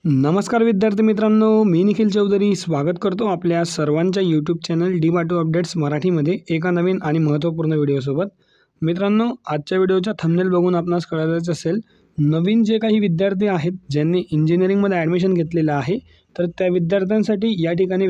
नमस्कार विद्यार्थी मित्रांनो, मी निखिल चौधरी स्वागत करतो आपल्या सर्वांच्या यूट्यूब चॅनल डी.वाय.टू अपडेट्स मराठीमध्ये एका नवीन आणि महत्त्वपूर्ण व्हिडिओसोबत. मित्रांनो, आजच्या व्हिडिओच्या थंबनेल बघून आपणास कळालंच असेल, नवीन जे काही विद्यार्थी आहेत ज्यांनी इंजिनिअरिंगमध्ये ॲडमिशन घेतलेलं आहे, तर त्या विद्यार्थ्यांसाठी या ठिकाणी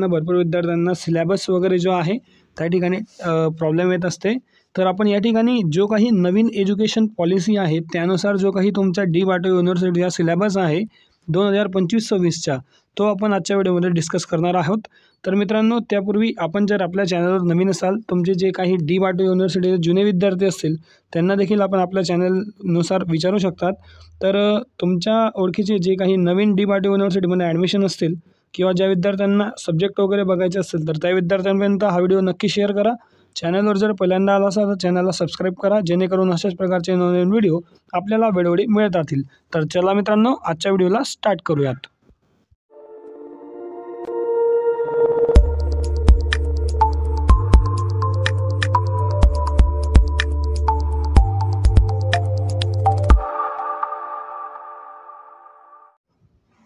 भरपूर विद्यार्थ्यांना सिलेबस वगैरे जो आहे त्या ठिकाणी प्रॉब्लेम येत असते. तर आपण या ठिकाणी जो काही नवीन एज्युकेशन पॉलिसी आहे त्यानुसार जो काही तुमच्या डी.वाय.टू युनिव्हर्सिटीचा सिलेबस आहे 2025-26चा तो आपण आजच्या व्हिडिओमध्ये डिस्कस करणार आहोत. तर मित्रांनो, त्यापूर्वी आपण जर आपल्या चॅनलवर नवीन असाल, तुमचे जे काही डी.वाय.टू युनिव्हर्सिटीचे जुने विद्यार्थी असतील त्यांना देखील आपण आपल्या चॅनलनुसार विचारू शकतात. तर तुमच्या ओळखीचे जे काही नवीन डी.वाय.टू युनिव्हर्सिटीमध्ये ॲडमिशन असतील किंवा ज्या विद्यार्थ्यांना सब्जेक्ट वगैरे बघायचे असतील तर त्या विद्यार्थ्यांपर्यंत हा व्हिडिओ नक्की शेअर करा. चॅनलवर जर पहिल्यांदा आला असाल तर चॅनलला सबस्क्राईब करा, जेणेकरून अशाच प्रकारचे नवीन व्हिडिओ आपल्याला वेळोवेळी मिळत राहतील. तर चला मित्रांनो, आजच्या व्हिडिओला स्टार्ट करूयात.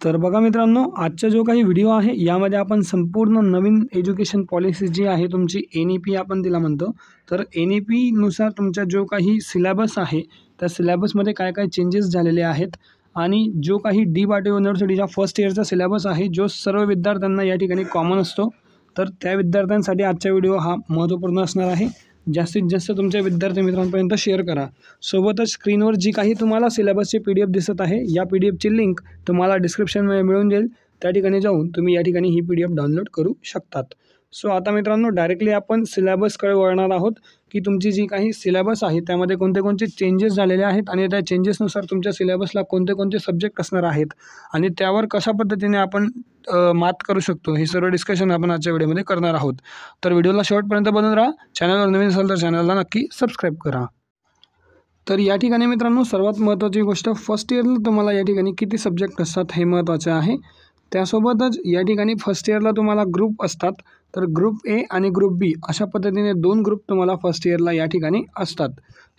तर बघा मित्रांनो, आजचा जो काही व्हिडिओ आहे यामध्ये आपण संपूर्ण नवीन एज्युकेशन पॉलिसी जी आहे तुमची NEP आपण तिला म्हणतो. तर NEPनुसार तुमचा जो काही सिलेबस आहे त्या सिलेबसमध्ये काय काय चेंजेस झालेले आहेत आणि जो काही डी.वाय.टू युनिव्हर्सिटीच्या फर्स्ट इयरचा सिलेबस आहे जो सर्व विद्यार्थ्यांना या ठिकाणी कॉमन असतो, तर त्या विद्यार्थ्यांसाठी आजचा व्हिडिओ हा महत्त्वपूर्ण असणार आहे. जास्तीत जास्त तुमच्या विद्यार्थी मित्रांपर्यंत शेअर करा. सोबतच स्क्रीनवर जी काही तुम्हाला सिलेबसची PDF दिसत आहे, या PDFची लिंक तुम्हाला डिस्क्रिप्शनमध्ये मिळून जाईल. त्या ठिकाणी जाऊन तुम्ही या ठिकाणी ही PDF डाउनलोड करू शकतात. सो आता मित्रांनो, डायरेक्टली आपण सिलेबसकडे वळणार आहोत की तुमची जी काही सिलेबस आहे त्यामध्ये कोणते चेंजेस झालेले आहेत आणि त्या चेंजेसनुसार तुमच्या सिलेबसला कोणते सब्जेक्ट असणार आहेत आणि त्यावर कशा पद्धतीने आपण मात करू शकतो, हे सर्व डिस्कशन आपण आजच्या व्हिडिओमध्ये करणार आहोत. तर व्हिडिओला शेवटपर्यंत बनून राहा. चॅनलवर नवीन असाल तर चॅनलला नक्की सबस्क्राईब करा. तर या ठिकाणी मित्रांनो, सर्वात महत्त्वाची गोष्ट, फर्स्ट इयरला तुम्हाला या ठिकाणी किती सब्जेक्ट असतात हे महत्त्वाचे आहे. त्यासोबतच या ठिकाणी फर्स्ट इयरला तुम्हाला ग्रुप असतात. तर ग्रुप A आणि ग्रुप B अशा पद्धतीने 2 ग्रुप तुम्हाला फर्स्ट इयरला या ठिकाणी असतात.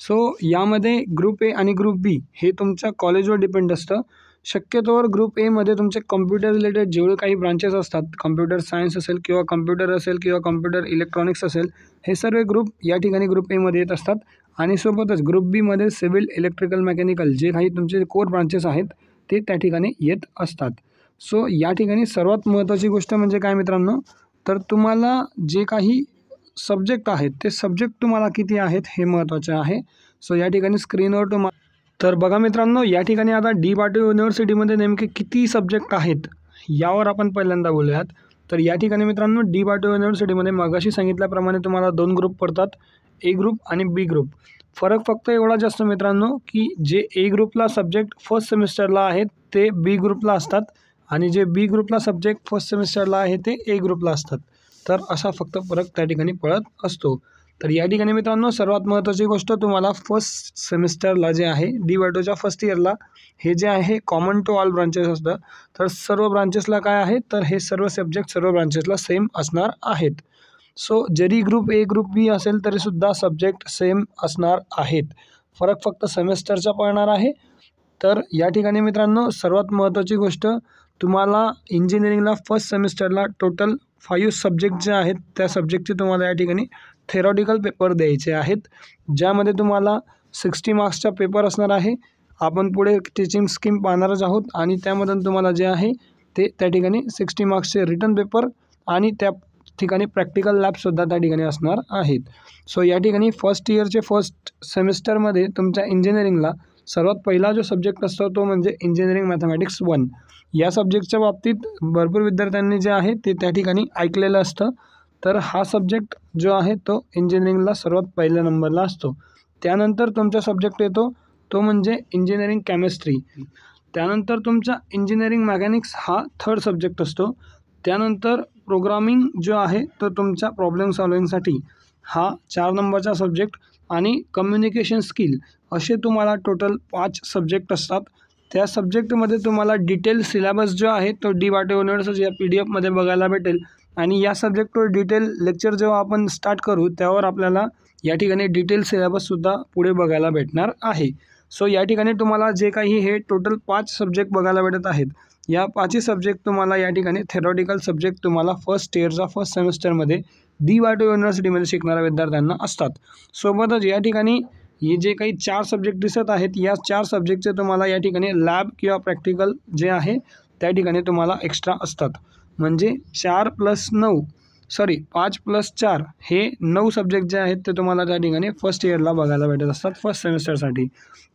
सो यामध्ये ग्रुप A आणि ग्रुप B हे तुमच्या कॉलेजवर डिपेंड असतं. शक्यतोवर ग्रुप Aमध्ये तुमचे कम्प्युटर रिलेटेड जेवढे काही ब्रांचेस असतात, कम्प्युटर सायन्स असेल किंवा कम्प्युटर असेल किंवा कम्प्युटर इलेक्ट्रॉनिक्स असेल, हे सर्व ग्रुप या ठिकाणी ग्रुप Aमध्ये येत असतात. आणि सोबतच ग्रुप Bमध्ये सिव्हिल, इलेक्ट्रिकल, मेकॅनिकल जे काही तुमचे कोर ब्रांचेस आहेत ते त्या ठिकाणी येत असतात. सो या ठिकाणी सर्वात महत्त्वाची गोष्ट म्हणजे काय मित्रांनो, तर तुम्हाला जे काही सब्जेक्ट आहेत ते सब्जेक्ट तुम्हाला किती आहेत हे महत्त्वाचे आहे. सो या ठिकाणी स्क्रीनवर तर बघा मित्रांनो, या ठिकाणी आता डी.वाय.टू युनिव्हर्सिटीमध्ये नेमके किती सब्जेक्ट आहेत यावर आपण पहिल्यांदा बोलूयात. तर या ठिकाणी मित्रांनो, डी.वाय.टू युनिव्हर्सिटीमध्ये मगाशी सांगितल्याप्रमाणे तुम्हाला 2 ग्रुप पडतात, A ग्रुप आणि B ग्रुप. फरक फक्त एवढाच असतो मित्रांनो की जे A ग्रुपला सब्जेक्ट फर्स्ट सेमिस्टरला आहेत ते B ग्रुपला असतात आणि जे B ग्रुपला सब्जेक्ट फर्स्ट सेमिस्टरला आहे ते A ग्रुपला असतात. तर असा फक्त फरक त्या ठिकाणी पडत असतो. तर या ठिकाणी मित्रांनो, सर्वात महत्त्वाची गोष्ट, तुम्हाला फर्स्ट सेमिस्टरला जे आहे डी.वाय.टूच्या फर्स्ट इयरला हे जे आहे कॉमन टू ऑल ब्रांचेस असतं. तर सर्व ब्रांचेसला काय आहे, तर हे सर्व सब्जेक्ट सर्व ब्रांचेसला सेम असणार आहेत. सो जरी ग्रुप A ग्रुप B असेल तरीसुद्धा सब्जेक्ट सेम असणार आहेत. फरक फक्त सेमेस्टरचा पडणार आहे. तर या ठिकाणी मित्रांनो, सर्वात महत्त्वाची गोष्ट, तुम्हाला इंजिनिअरिंगला फर्स्ट सेमिस्टरला टोटल 5 सब्जेक्ट जे आहेत त्या सब्जेक्टचे तुम्हाला या ठिकाणी थेरॉटिकल पेपर द्यायचे आहेत, ज्यामध्ये तुम्हाला 60 मार्क्सचा पेपर असणार आहे. आपण पुढे टीचिंग स्कीम पाहणारच आहोत आणि त्यामधून तुम्हाला जे आहे ते त्या ठिकाणी 60 मार्क्सचे रिटन पेपर आणि त्या ठिकाणी प्रॅक्टिकल लॅबसुद्धा त्या ठिकाणी असणार आहेत. सो या ठिकाणी फर्स्ट इयरचे फर्स्ट सेमिस्टरमध्ये तुमच्या इंजिनिअरिंगला सर्वात पहिला जो सब्जेक्ट असतो तो म्हणजे इंजिनिअरिंग मॅथमॅटिक्स 1. या सब्जेक्टच्या बाबतीत भरपूर विद्यार्थ्यांनी जे आहे ते त्या ठिकाणी ऐकलेलं असतं. तर हा सब्जेक्ट जो आहे तो इंजिनिअरिंगला सर्वात पहिल्या नंबरला असतो. त्यानंतर तुमचा सब्जेक्ट येतो तो म्हणजे इंजिनिअरिंग केमिस्ट्री. त्यानंतर तुमचा इंजिनिअरिंग मेकॅनिक्स हा थर्ड सब्जेक्ट असतो. त्यानंतर प्रोग्रामिंग जो आहे तो तुमच्या प्रॉब्लेम सॉल्विंगसाठी हा 4 नंबरचा सब्जेक्ट आणि कम्युनिकेशन स्किल असे तुम्हाला टोटल 5 सब्जेक्ट असतात. त्या सब्जेक्टमध्ये तुम्हाला डिटेल सिलेबस जो आहे तो डी.वाय.टू युनिव्हर्सिटी या PDF बघायला भेटेल आणि या सब्जेक्टवर डिटेल लेक्चर जेव्हा आपण स्टार्ट करू त्यावर आपल्याला या ठिकाणी डिटेल सिलेबससुद्धा पुढे बघायला भेटणार आहे. सो या ठिकाणी तुम्हाला जे काही हे टोटल 5 सब्जेक्ट बघायला भेटत आहेत, या 5ही सब्जेक्ट तुम्हाला या ठिकाणी थेरॉटिकल सब्जेक्ट तुम्हाला फर्स्ट इयरचा फर्स्ट सेमिस्टरमध्ये DYTO युनिव्हर्सिटीमध्ये शिकणाऱ्या विद्यार्थ्यांना असतात. सोबतच या ठिकाणी हे जे काही 4 सब्जेक्ट दिसत आहेत, या 4 सब्जेक्टचे तुम्हाला या ठिकाणी लॅब किंवा प्रॅक्टिकल जे आहे त्या ठिकाणी तुम्हाला एक्स्ट्रा असतात. म्हणजे 5 + 4 हे 9 सब्जेक्ट जे आहेत ते तुम्हाला त्या ठिकाणी फर्स्ट इयरला बघायला भेटत असतात फर्स्ट सेमिस्टरसाठी.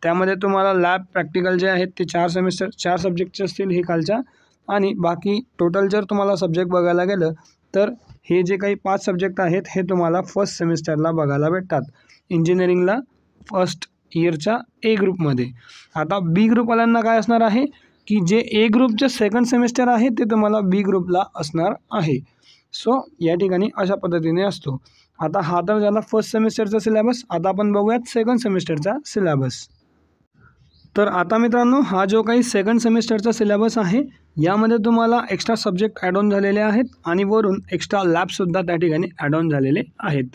त्यामध्ये तुम्हाला लॅब प्रॅक्टिकल जे आहेत ते 4 सब्जेक्टचे असतील हे खालच्या, आणि बाकी टोटल जर तुम्हाला सब्जेक्ट बघायला गेलं तर हे जे काही 5 सब्जेक्ट आहेत हे तुम्हाला फर्स्ट सेमिस्टरला बघायला भेटतात इंजिनिअरिंगला फर्स्ट इयरच्या ए ग्रुपमध्ये. आता बी ग्रुपवाल्यांना काय असणार आहे की जे ए ग्रुपचे सेकंड सेमिस्टर आहे ते तुम्हाला बी ग्रुपला असणार आहे. सो या ठिकाणी अशा पद्धतीने असतो. आता हा तर झाला फर्स्ट सेमिस्टरचा सिलेबस. आता आपण बघूयात सेकंड सेमिस्टरचा सिलेबस. तर आता मित्रांनो, हा जो काही सेकंड सेमिस्टरचा सिलेबस आहे यामध्ये तुम्हाला एक्स्ट्रा सब्जेक्ट ॲड ऑन झालेले आहेत आणि वरून एक्स्ट्रा लॅबसुद्धा त्या ठिकाणी ॲड ऑन झालेले आहेत.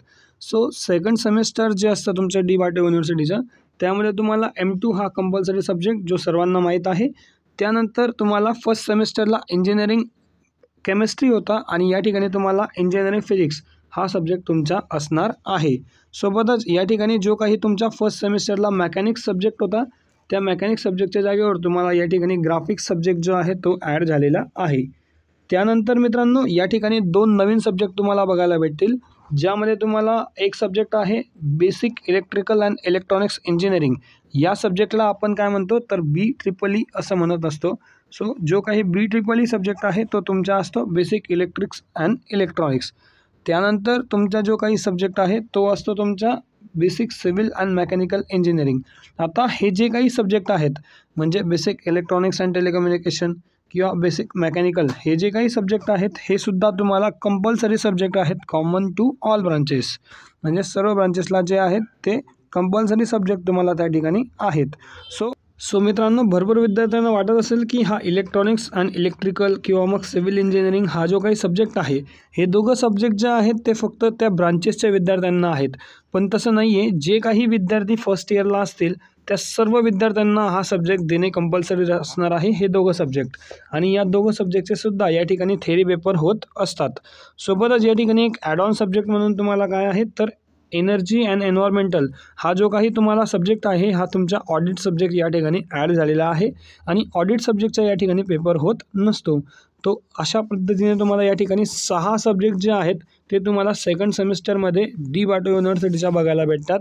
सो सेकंड सेमिस्टर जे असतं तुमच्या DYTO युनिव्हर्सिटीचं, त्यामध्ये तुम्हाला M2 हा कंपल्सरी सब्जेक्ट जो सर्वांना माहीत आहे. त्यानंतर तुम्हाला फर्स्ट सेमिस्टरला इंजिनिअरिंग केमिस्ट्री होता आणि या ठिकाणी तुम्हाला इंजिनिअरिंग फिजिक्स हा सब्जेक्ट तुमचा असणार आहे. सोबतच या ठिकाणी जो काही तुमच्या फर्स्ट सेमिस्टरला मेकॅनिक्स सब्जेक्ट होता, त्या मेकॅनिक्स सब्जेक्टच्या जागेवर तुम्हाला या ठिकाणी ग्राफिक्स सब्जेक्ट जो आहे तो ॲड झालेला आहे. त्यानंतर मित्रांनो, या ठिकाणी 2 नवीन सब्जेक्ट तुम्हाला बघायला भेटतील, ज्यामध्ये तुम्हाला एक सब्जेक्ट आहे basic electrical and electronics engineering. या सब्जेक्टला आपण काय म्हणतो तर BEEE असं म्हणत असतो. सो जो काही BEEE सब्जेक्ट आहे तो तुमचा असतो बेसिक इलेक्ट्रिक्स अँड इलेक्ट्रॉनिक्स. त्यानंतर तुमचा जो काही सब्जेक्ट आहे तो असतो तुमचा basic civil and mechanical engineering. आता हे जे काही सब्जेक्ट आहेत म्हणजे बेसिक इलेक्ट्रॉनिक्स अँड टेलिकम्युनिकेशन किंवा बेसिक मेकॅनिकल, हे जे काही सब्जेक्ट आहेत हे सुद्धा तुम्हाला कंपल्सरी सब्जेक्ट आहेत, कॉमन टू ऑल ब्रांचेस. म्हणजे सर्व ब्रांचेसला जे आहेत ते कंपल्सरी सब्जेक्ट तुम्हाला त्या ठिकाणी आहेत. सो मित्रांनो, भरपूर विद्यार्थ्यांना वाटत असेल की हा इलेक्ट्रॉनिक्स अँड इलेक्ट्रिकल किंवा मग सिव्हिल इंजिनिअरिंग हा जो काही सब्जेक्ट आहे, हे दोघं सब्जेक्ट जे आहेत ते फक्त त्या ब्रांचेसच्या विद्यार्थ्यांना आहेत. पण तसं नाही आहे. जे काही विद्यार्थी फर्स्ट इयरला असतील त्या सर्व विद्यार्थ्यांना हा सब्जेक्ट देणे कंपल्सरी असणार आहे, हे दोघं सब्जेक्ट. आणि या दोघं सब्जेक्टचे सुद्धा या ठिकाणी थेरी पेपर होत असतात. सोबतच या ठिकाणी एक ॲड ऑन सब्जेक्ट म्हणून तुम्हाला काय आहे तर एनर्जी अँड एन्व्हायरमेंटल हा जो काही तुम्हाला सब्जेक्ट आहे हा तुमचा ऑडिट सब्जेक्ट या ठिकाणी ॲड झालेला आहे. आणि ऑडिट सब्जेक्टचा या ठिकाणी पेपर होत नसतो. तो अशा पद्धतीने तुम्हाला या ठिकाणी 6 सब्जेक्ट जे आहेत ते तुम्हाला सेकंड सेमिस्टरमध्ये DYTO युनिव्हर्सिटीच्या बघायला भेटतात.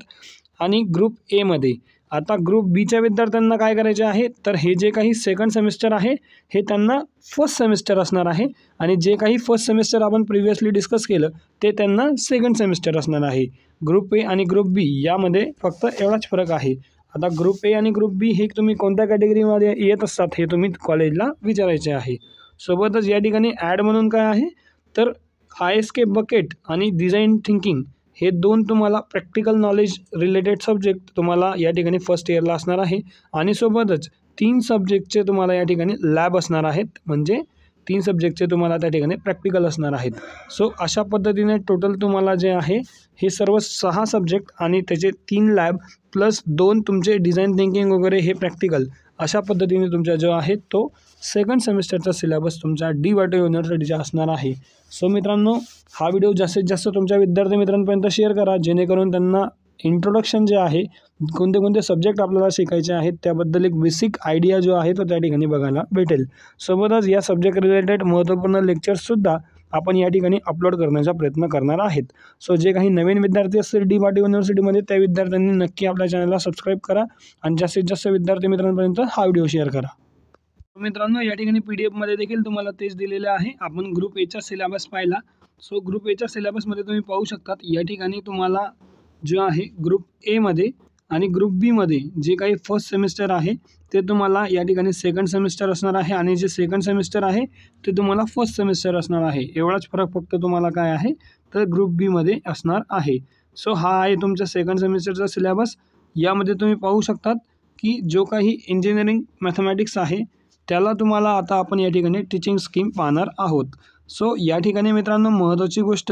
आणि ग्रुप एमध्ये. आता ग्रुप बीच्या विद्यार्थ्यांना काय करायचे आहे तर हे जे काही सेकंड सेमिस्टर आहे हे त्यांना फर्स्ट सेमिस्टर असणार आहे, आणि जे काही फर्स्ट सेमिस्टर आपण प्रिव्हियसली डिस्कस केलं ते त्यांना सेकंड सेमिस्टर असणार आहे. ग्रुप ए आणि ग्रुप बी यामध्ये फक्त एवढाच फरक आहे. आता ग्रुप ए आणि ग्रुप बी हे तुम्ही कोणत्या कॅटेगरीमध्ये येत असतात हे तुम्ही कॉलेजला विचारायचे आहे. सोबतच या ठिकाणी ॲड म्हणून काय आहे तर ISK बकेट आणि डिझाईन थिंकिंग हे 2 तुम्हाला प्रॅक्टिकल नॉलेज रिलेटेड सब्जेक्ट तुम्हाला या ठिकाणी फर्स्ट इयरला असणार आहे. आणि सोबतच 3 सब्जेक्टचे तुम्हाला या ठिकाणी लॅब असणार आहेत, म्हणजे 3 सब्जेक्टचे तुम्हाला त्या ठिकाणी प्रॅक्टिकल असणार आहेत. सो अशा पद्धतीने टोटल तुम्हाला जे आहे हे सर्व 6 सब्जेक्ट आणि त्याचे 3 लॅब प्लस 2 तुमचे डिझाईन थिंकिंग वगैरे हे प्रॅक्टिकल, अशा पद्धतीने तुमचा जो आहे तो सेकंड सेमिस्टरचा सिलेबस तुमच्या DYTO युनिव्हर्सिटीचा असणार आहे. सो मित्रांनो, हा व्हिडिओ जास्तीत जास्त तुमच्या विद्यार्थी मित्रांपर्यंत शेअर करा, जेणेकरून त्यांना इंट्रोडक्शन जे आहे कोणते कोणते सब्जेक्ट आपल्याला शिकायचे आहेत त्याबद्दल एक बेसिक आयडिया जो आहे तो त्या ठिकाणी बघायला भेटेल. सोबतच या सब्जेक्ट रिलेटेड महत्त्वपूर्ण लेक्चर्ससुद्धा आपण या ठिकाणी अपलोड करण्याचा प्रयत्न करणार आहेत. सो जे काही नवीन विद्यार्थी असतील DYTO युनिव्हर्सिटीमध्ये त्या विद्यार्थ्यांनी नक्की आपल्या चॅनलला सबस्क्राईब करा आणि जास्तीत जास्त विद्यार्थी मित्रांपर्यंत हा व्हिडिओ शेअर करा. मित्रांनो, या ठिकाणी PDF देखील तुम्हाला तेच दिलेलं आहे. आपण ग्रुप एचा सिलेबस पाहिला. सो ग्रुप एच्या सिलेबसमध्ये तुम्ही पाहू शकतात या ठिकाणी तुम्हाला जो आहे ग्रुप एमध्ये आणि ग्रुप बीमध्ये जे काही फर्स्ट सेमिस्टर आहे ते तुम्हाला या ठिकाणी सेकंड सेमिस्टर असणार आहे, आणि जे सेकंड सेमिस्टर आहे ते तुम्हाला फर्स्ट सेमिस्टर असणार आहे. एवढाच फरक फक्त तुम्हाला काय आहे तर ग्रुप बीमध्ये असणार आहे. सो हा आहे तुमचा सेकंड सेमिस्टरचा सिलेबस. यामध्ये तुम्ही पाहू शकतात की जो काही इंजिनिअरिंग मॅथमॅटिक्स आहे त्याला तुम्हाला आता आपण या ठिकाणी टीचिंग स्कीम पाहणार आहोत. सो या ठिकाणी मित्रांनो, महत्त्वाची गोष्ट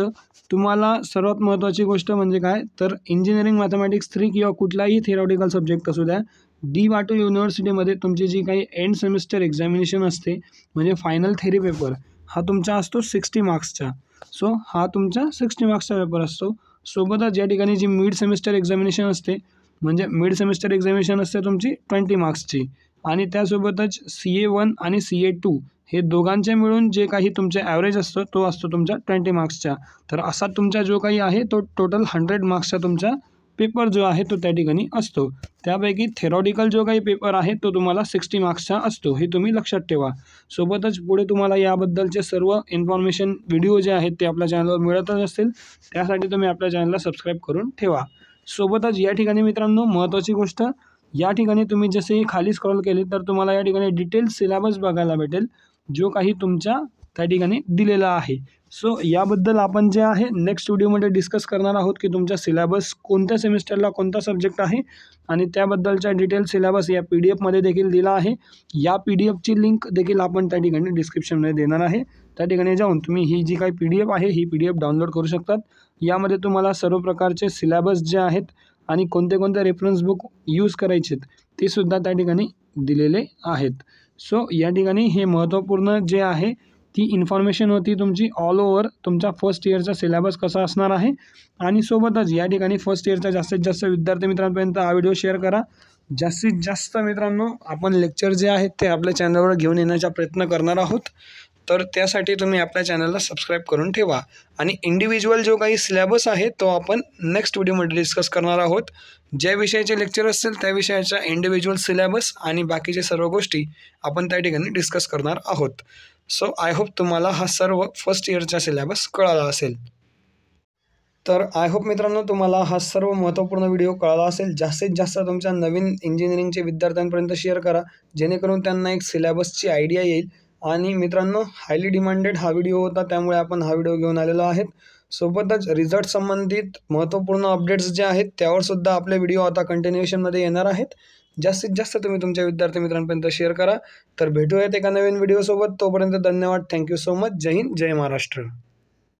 तुम्हाला सर्वात महत्त्वाची गोष्ट म्हणजे काय तर इंजिनिअरिंग मॅथमॅटिक्स 3 किंवा कुठलाही थिअरॉटिकल सब्जेक्ट असू द्या डी वाटो युनिव्हर्सिटीमध्ये तुमची जी काही एंड सेमिस्टर एक्झामिनेशन असते म्हणजे फायनल थेरी पेपर हा तुमचा असतो 60 मार्क्सचा. सो हा तुमचा 60 मार्क्सचा पेपर असतो. सोबतच या ठिकाणी जी मिड सेमिस्टर एक्झामिनेशन असते म्हणजे मिड सेमिस्टर एक्झामिनेशन असते तुमची 20 मार्क्सची आणि त्यासोबतच CA1 आणि CA2 हे दोघांचे मिळून जे काही तुमचे ॲव्हरेज असतो तो असतो तुमचा 20 मार्क्सचा. तर असा तुमचा जो काही आहे तो टोटल 100 मार्क्सचा तुमचा पेपर जो आहे तो त्या ठिकाणी असतो. त्यापैकी थेरॉटिकल जो काही पेपर आहे तो तुम्हाला 60 मार्क्सचा असतो, हे तुम्ही लक्षात ठेवा. सोबतच पुढे तुम्हाला याबद्दलचे सर्व इन्फॉर्मेशन व्हिडिओ जे आहेत ते आपल्या चॅनलवर मिळतच असतील. त्यासाठी तुम्ही आपल्या चॅनलला सबस्क्राईब करून ठेवा. सोबतच या ठिकाणी मित्रांनो महत्त्वाची गोष्ट, या ठिकाणी तुम्ही जसे खाली स्क्रॉल केले तर तुम्हाला या ठिकाणी डिटेल सिलेबस बघायला भेटेल जो काही तुमच्या त्या ठिकाणी दिलेला आहे. सो याबद्दल आपण जे आहे नेक्स्ट व्हिडिओमध्ये डिस्कस करणार आहोत की तुमचा सिलेबस कोणत्या सेमिस्टरला कोणता सब्जेक्ट आहे आणि त्याबद्दलचा डिटेल सिलेबस या PDF देखील दिला आहे. या PDFची लिंक देखील आपण त्या ठिकाणी डिस्क्रिप्शनमध्ये देणार आहे. त्या ठिकाणी जाऊन तुम्ही ही जी काही PDF आहे ही PDF डाउनलोड करू शकतात. यामध्ये तुम्हाला सर्व प्रकारचे सिलेबस जे आहेत आणि कोणते कोणते रेफरन्स बुक यूज करायचेत ते सुद्धा त्या ठिकाणी दिलेले आहेत. सो या ठिकाणी हे महत्त्वपूर्ण जे आहे ती इन्फॉर्मेशन होती तुमची ऑल ओव्हर तुमचा फर्स्ट इयरचा सिलेबस कसा असणार आहे. आणि सोबतच या ठिकाणी फर्स्ट इयरचा जास्तीत जास्त विद्यार्थी मित्रांपर्यंत हा व्हिडिओ शेअर करा. जास्तीत जास्त मित्रांनो आपण लेक्चर जे आहेत ते आपल्या चॅनलवर घेऊन येण्याचा प्रयत्न करणार आहोत. तर त्यासाठी तुम्ही आपल्या चॅनलला सबस्क्राईब करून ठेवा. आणि इंडिव्हिज्युअल जो काही सिलेबस आहे तो आपण नेक्स्ट व्हिडिओमध्ये डिस्कस करणार आहोत. ज्या विषयाचे लेक्चर असतील त्या विषयाचा इंडिव्हिज्युअल सिलेबस आणि बाकीचे सर्व गोष्टी आपण त्या ठिकाणी डिस्कस करणार आहोत. सो आय होप तुम्हाला हा सर्व फर्स्ट इयरचा सिलेबस कळाला असेल. तर आय होप मित्रांनो तुम्हाला हा सर्व महत्त्वपूर्ण व्हिडिओ कळाला असेल. जास्तीत जास्त तुमच्या नवीन इंजिनिअरिंगचे विद्यार्थ्यांपर्यंत शेअर करा जेणेकरून त्यांना एक सिलेबसची आयडिया येईल. आणि मित्रांनो हायली डिमांडेड हा व्हिडिओ होता त्यामुळे आपण हा व्हिडिओ घेऊन आलेलो आहेत. सोबतच रिझल्ट संबंधित महत्त्वपूर्ण अपडेट्स जे आहेत त्यावर सुद्धा आपले व्हिडिओ आता कंटिन्युएशनमध्ये येणार आहेत. जास्तीत जास्त तुम्ही तुमच्या विद्यार्थी मित्रांपर्यंत शेअर करा. तर भेटूयात एका नवीन व्हिडिओसोबत. तोपर्यंत धन्यवाद. Thank you so much. जय हिंद, जय महाराष्ट्र.